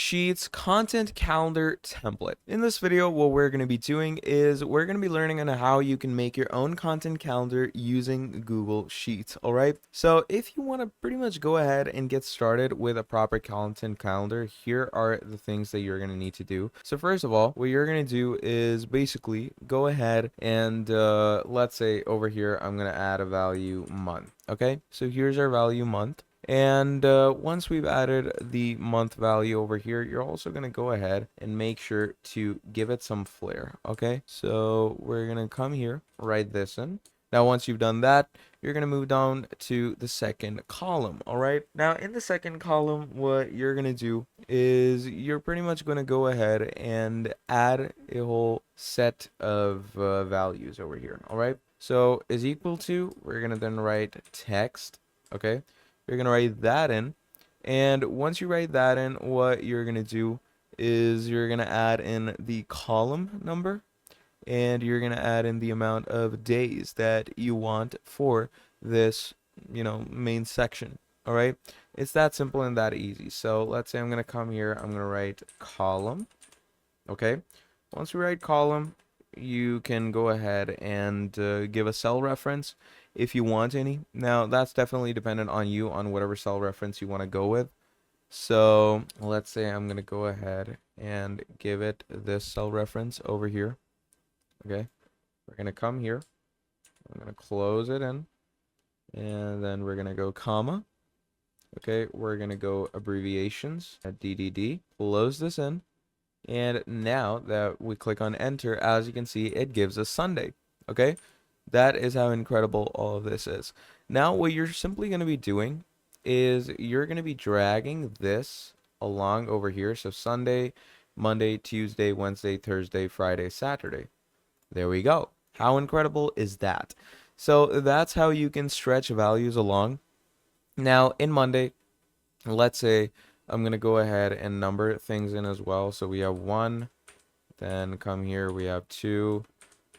Sheets content calendar template. In this video, what we're going to be doing is we're going to be learning on how you can make your own content calendar using Google Sheets. All right. So if you want to pretty much go ahead and get started with a proper content calendar, here are the things that you're going to need to do. So first of all, what you're going to do is basically go ahead and let's say over here, I'm going to add a value month. Okay. So here's our value month. And once we've added the month value over here, you're also going to go ahead and make sure to give it some flair. Okay, so we're going to come here, write this in. Now, once you've done that, you're going to move down to the second column. All right. Now, in the second column, what you're going to do is you're pretty much going to go ahead and add a whole set of values over here. All right. So is equal to, we're going to then write text. Okay. You're going to write that in. And once you write that in, what you're going to do is you're going to add in the column number and you're going to add in the amount of days that you want for this, main section. All right. It's that simple and that easy. So let's say I'm going to come here. I'm going to write column. Okay. Once we write column, you can go ahead and give a cell reference if you want any. Now, that's definitely dependent on you, on whatever cell reference you want to go with. So let's say I'm going to go ahead and give it this cell reference over here. Okay, we're going to come here. I'm going to close it in. And then we're going to go comma. Okay, we're going to go abbreviations at DDD. Close this in. And now that we click on enter, as you can see, it gives us Sunday. Okay, that is how incredible all of this is. Now, what you're simply going to be doing is you're going to be dragging this along over here. So Sunday, Monday, Tuesday, Wednesday, Thursday, Friday, Saturday. There we go. How incredible is that? So that's how you can stretch values along. Now, in Monday, let's say I'm going to go ahead and number things in as well. So we have 1, then come here, we have 2,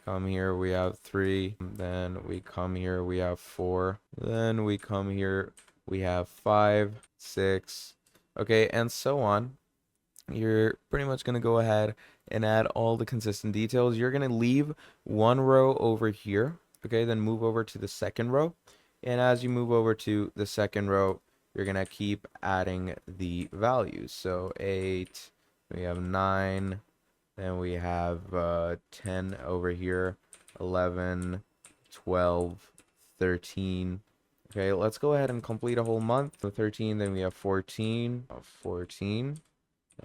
come here, we have 3, then we come here, we have 4, then we come here, we have 5, 6, okay, and so on. You're pretty much going to go ahead and add all the consistent details. You're going to leave one row over here, okay, then move over to the second row. And as you move over to the second row, you're going to keep adding the values. So 8, we have 9, then we have 10 over here, 11, 12, 13. Okay, let's go ahead and complete a whole month. So 13, then we have 14, 14,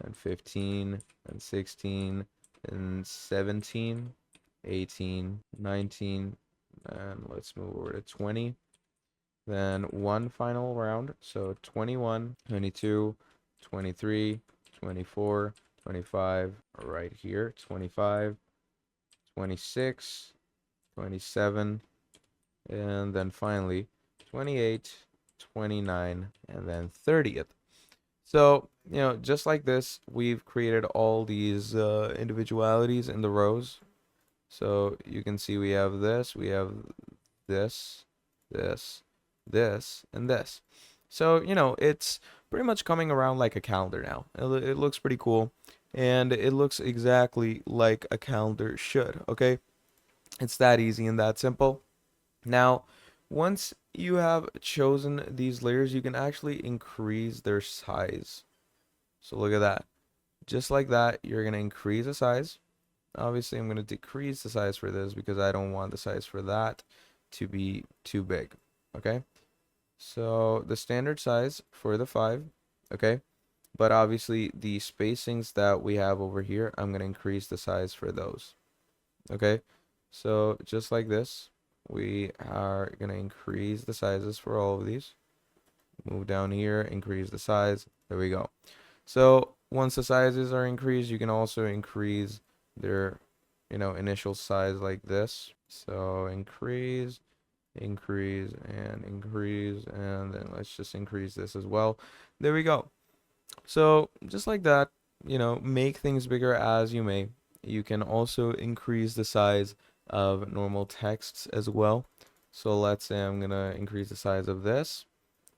and 15, and 16, and 17, 18, 19, and let's move over to 20. Then one final round, so 21, 22, 23, 24, 25, right here, 25, 26, 27, and then finally 28, 29, and then 30th. So, just like this, we've created all these individualities in the rows. So you can see we have this, this, this, and this. So, it's pretty much coming around like a calendar now. It looks pretty cool, and it looks exactly like a calendar should, okay? It's that easy and that simple. Now, once you have chosen these layers, you can actually increase their size. So look at that. Just like that, you're going to increase the size. Obviously, I'm going to decrease the size for this because I don't want the size for that to be too big, okay? So the standard size for the 5, okay? But obviously the spacings that we have over here, I'm going to increase the size for those, okay? So just like this, we are going to increase the sizes for all of these. Move down here, increase the size. There we go. So once the sizes are increased, you can also increase their, initial size like this. So increase, and increase, and then let's just increase this as well. There we go. So just like that, make things bigger as you may. You can also increase the size of normal texts as well. So let's say I'm gonna increase the size of this,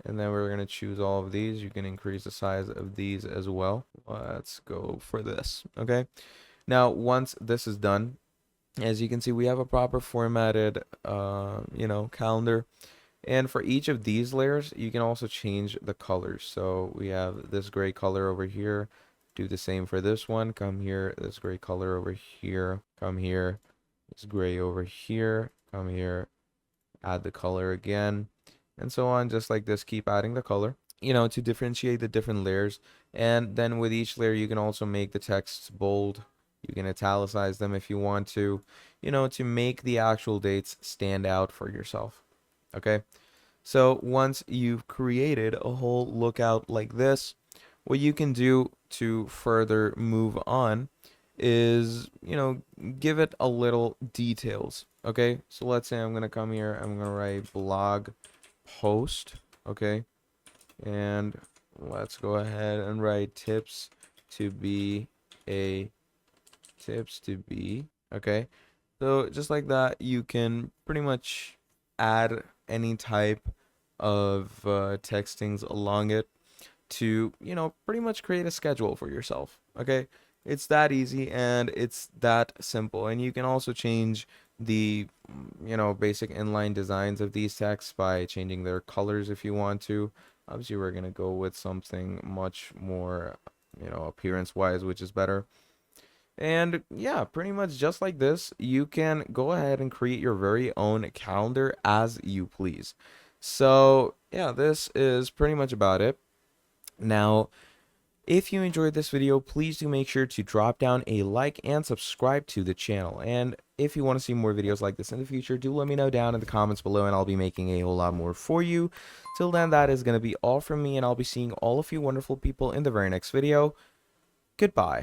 And then we're going to choose all of these. You can increase the size of these as well. Let's go for this. Okay. Now, once this is done, as you can see, we have a proper formatted, calendar. And for each of these layers, you can also change the colors. So we have this gray color over here. Do the same for this one. Come here, this gray color over here. Come here, this gray over here. Come here, add the color again, and so on, just like this. Keep adding the color, to differentiate the different layers. And then with each layer, you can also make the texts bold. You can italicize them if you want to, to make the actual dates stand out for yourself. Okay. So once you've created a whole lookout like this, what you can do to further move on is, give it a little details. Okay. So let's say I'm going to come here, I'm going to write blog post. Okay. And let's go ahead and write to be a tips to be. Okay. So just like that, you can pretty much add any type of textings along it to, pretty much create a schedule for yourself. Okay. It's that easy and it's that simple. And you can also change the, basic inline designs of these texts by changing their colors if you want to. Obviously, we're going to go with something much more, appearance wise, which is better. And yeah, pretty much just like this, you can go ahead and create your very own calendar as you please. So yeah, this is pretty much about it. Now, if you enjoyed this video, please do make sure to drop down a like and subscribe to the channel. And if you want to see more videos like this in the future, do let me know down in the comments below and I'll be making a whole lot more for you. Till then, that is going to be all from me, and I'll be seeing all of you wonderful people in the very next video. Goodbye.